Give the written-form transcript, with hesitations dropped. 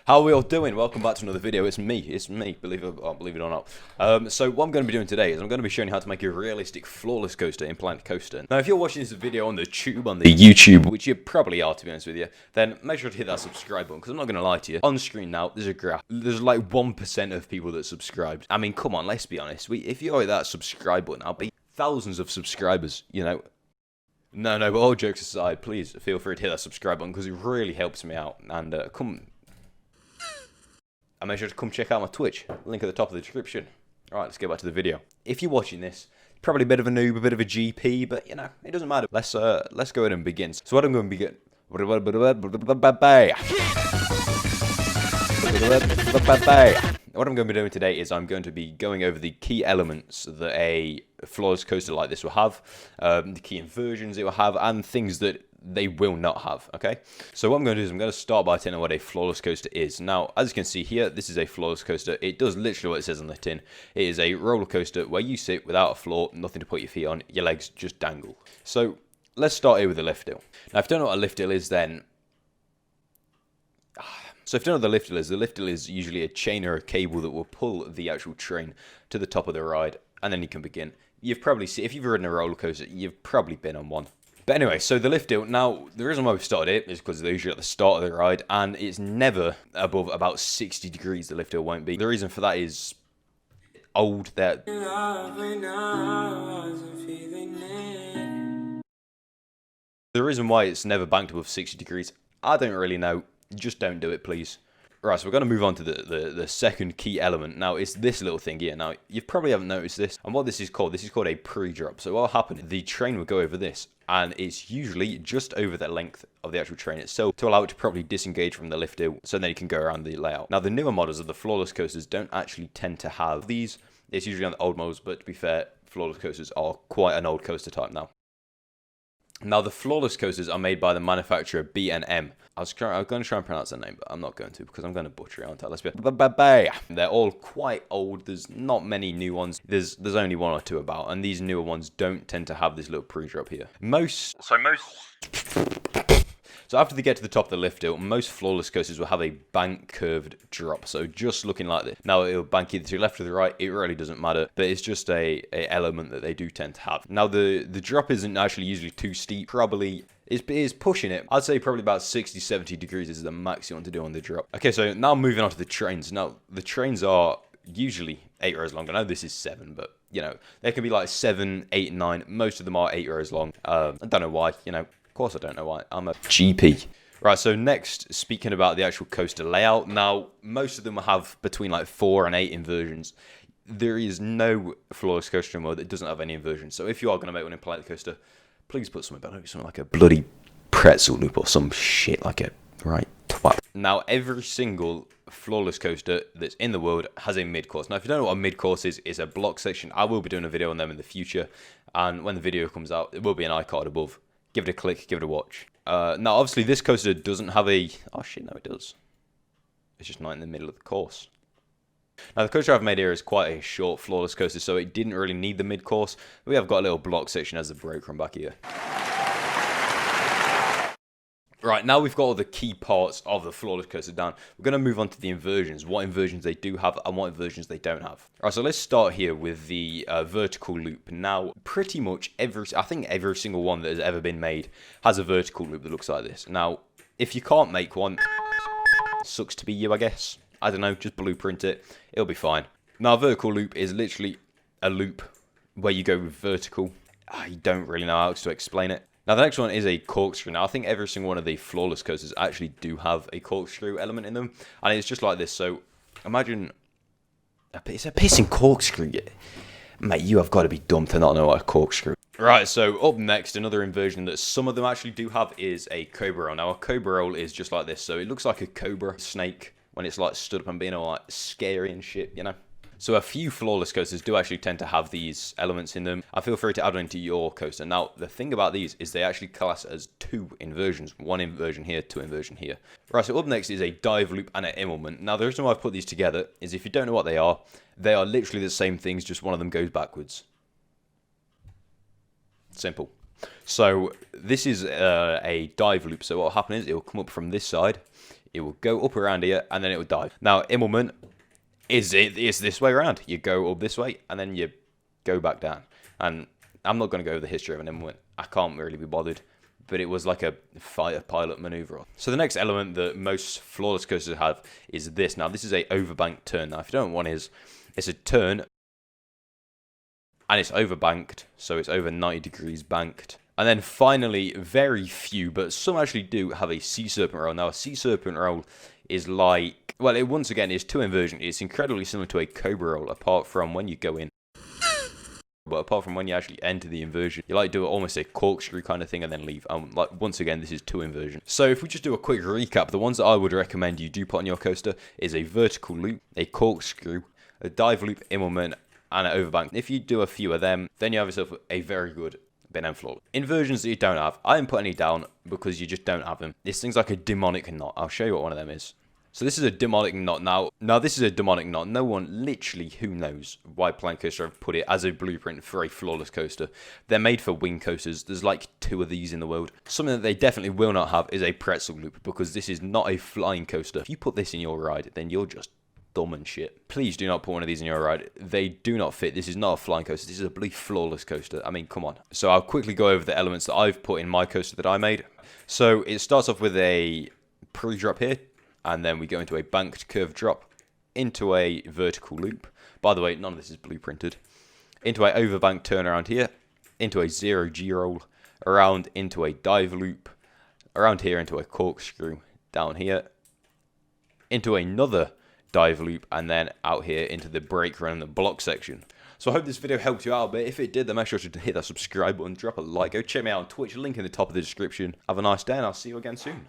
How are we all doing? Welcome back to another video. It's me, believe it or not. So what I'm going to be doing today is I'm going to be showing you how to make a realistic floorless coaster in Planet Coaster. Now if you're watching this video on the YouTube, which you probably are to be honest with you, then make sure to hit that subscribe button, because I'm not going to lie to you. On screen now, there's a graph. There's like 1% of people that subscribed. I mean, come on, let's be honest. If you hit that subscribe button, I'll be thousands of subscribers, you know. No, but all jokes aside, please feel free to hit that subscribe button, because it really helps me out. And and make sure to come check out my Twitch, link at the top of the description. Alright, let's get back to the video. If you're watching this, probably a bit of a noob, a bit of a GP, but you know, it doesn't matter. Let's go ahead and begin. So what I'm going to begin... What I'm going to be doing today is I'm going to be going over the key elements that a floorless coaster like this will have, the key inversions it will have, and things that they will not have, okay? So what I'm going to do is I'm going to start by telling you what a floorless coaster is. Now, as you can see here, this is a floorless coaster. It does literally what it says on the tin. It is a roller coaster where you sit without a floor, nothing to put your feet on, your legs just dangle. So let's start here with the lift hill. Now, if you don't know what a lift hill is, then... So if you don't know what the lift hill is usually a chain or a cable that will pull the actual train to the top of the ride, and then you can begin. You've probably seen, if you've ridden a roller coaster, you've probably been on one. But anyway, so the lift hill, now, the reason why we started it is because they're usually at the start of the ride, and it's never above about 60 degrees, the lift hill won't be. The reason for that is old. The reason why it's never banked above 60 degrees, I don't really know. Just don't do it, please. Right, so we're going to move on to the second key element. Now, it's this little thing here. Now, you probably haven't noticed this. And what this is called a pre-drop. So what will happen, the train will go over this. And it's usually just over the length of the actual train itself to allow it to properly disengage from the lift hill, so then you can go around the layout. Now, the newer models of the floorless coasters don't actually tend to have these. It's usually on the old models, but to be fair, floorless coasters are quite an old coaster type now. Now, the floorless coasters are made by the manufacturer B&M. I was going to try and pronounce their name, but I'm not going to, because I'm going to butcher it, aren't I? Let's be... They're all quite old. There's not many new ones. There's only one or two about, and these newer ones don't tend to have this little pre-drop here. So after they get to the top of the lift hill, most floorless coasters will have a bank curved drop. So just looking like this. Now it'll bank either to the left or the right. It really doesn't matter. But it's just a element that they do tend to have. Now the drop isn't actually usually too steep. Probably is pushing it. I'd say probably about 60, 70 degrees is the max you want to do on the drop. Okay, so now moving on to the trains. Now the trains are usually 8 rows long. I know this is 7, but you know, they can be like 7, 8, 9. Most of them are 8 rows long. I don't know why, you know. Of course I don't know why. I'm a GP. Right, so next, speaking about the actual coaster layout. Now, most of them will have between like 4 and 8 inversions. There is no floorless coaster mode that doesn't have any inversions. So if you are going to make one in Planet Coaster, please put something better, something like a bloody pretzel loop or some shit like it. Right, twat. Now, every single floorless coaster that's in the world has a mid-course. Now, if you don't know what a mid-course is, it's a block section. I will be doing a video on them in the future. And when the video comes out, it will be an iCard above. Give it a click, give it a watch. Now, obviously, this coaster doesn't have a... Oh, shit, no, it does. It's just not in the middle of the course. Now, the coaster I've made here is quite a short floorless coaster, so it didn't really need the mid-course. We have got a little block section as the brake from back here. Right, now we've got all the key parts of the floorless coaster down. We're going to move on to the inversions, what inversions they do have and what inversions they don't have. Alright, so let's start here with the vertical loop. Now, pretty much I think every single one that has ever been made has a vertical loop that looks like this. Now, if you can't make one, sucks to be you, I guess. I don't know, just blueprint it. It'll be fine. Now, a vertical loop is literally a loop where you go with vertical. You don't really know how to explain it. Now, the next one is a corkscrew. Now, I think every single one of the floorless coasters actually do have a corkscrew element in them. And it's just like this. So, imagine... It's a pissing corkscrew. Mate, you have got to be dumb to not know what a corkscrew is. Right, so up next, another inversion that some of them actually do have is a cobra roll. Now, a cobra roll is just like this. So, it looks like a cobra snake when it's like stood up and being all like scary and shit, you know? So a few floorless coasters do actually tend to have these elements in them. And feel free to add one into your coaster. Now, the thing about these is they actually class as 2 inversions. 1 inversion here, 2 inversion here. Right, so up next is a dive loop and an immelment. Now, the reason why I've put these together is if you don't know what they are literally the same things, just one of them goes backwards. Simple. So this is a dive loop. So what will happen is it will come up from this side. it will go up around here, and then it will dive. Now, Immelman is this way around. You go up this way, and then you go back down. And I'm not going to go over the history of an Immelman. I can't really be bothered. But it was like a fighter pilot maneuver. So the next element that most flawless coasters have is this. Now, this is a overbanked turn. Now, if you don't know what one is, it's a turn, and it's overbanked, so it's over 90 degrees banked. And then finally, very few, but some actually do have a sea serpent roll. Now, a sea serpent roll is like, well, it once again is two inversion. It's incredibly similar to a cobra roll, apart from when you go in. But apart from when you actually enter the inversion, you like do almost a corkscrew kind of thing and then leave. Like once again, this is two inversion. So if we just do a quick recap, the ones that I would recommend you do put on your coaster is a vertical loop, a corkscrew, a dive loop, Immelman, and an overbank. If you do a few of them, then you have yourself a very good Ben Flawless. Inversions that you don't have, I didn't put any down because you just don't have them. It's things like a demonic knot. I'll show you what one of them is. So this is a demonic knot. Now this is a demonic knot. No one, literally, who knows why Plank Coaster have put it as a blueprint for a flawless coaster. They're made for wing coasters. There's like 2 of these in the world. Something that they definitely will not have is a pretzel loop, because this is not a flying coaster. If you put this in your ride, then you're just dumb and shit. Please do not put one of these in your ride. They do not fit. This is not a flying coaster. This is a bloody flawless coaster. I mean, come on. So I'll quickly go over the elements that I've put in my coaster that I made. So it starts off with a pre-drop here. And then we go into a banked curved drop, into a vertical loop. By the way, none of this is blueprinted. Into a overbanked turn around here, into a 0G roll, around into a dive loop, around here into a corkscrew, down here, into another dive loop, and then out here into the brake run and the block section. So I hope this video helped you out a bit. If it did, then make sure to hit that subscribe button, drop a like, go check me out on Twitch, link in the top of the description. Have a nice day, and I'll see you again soon.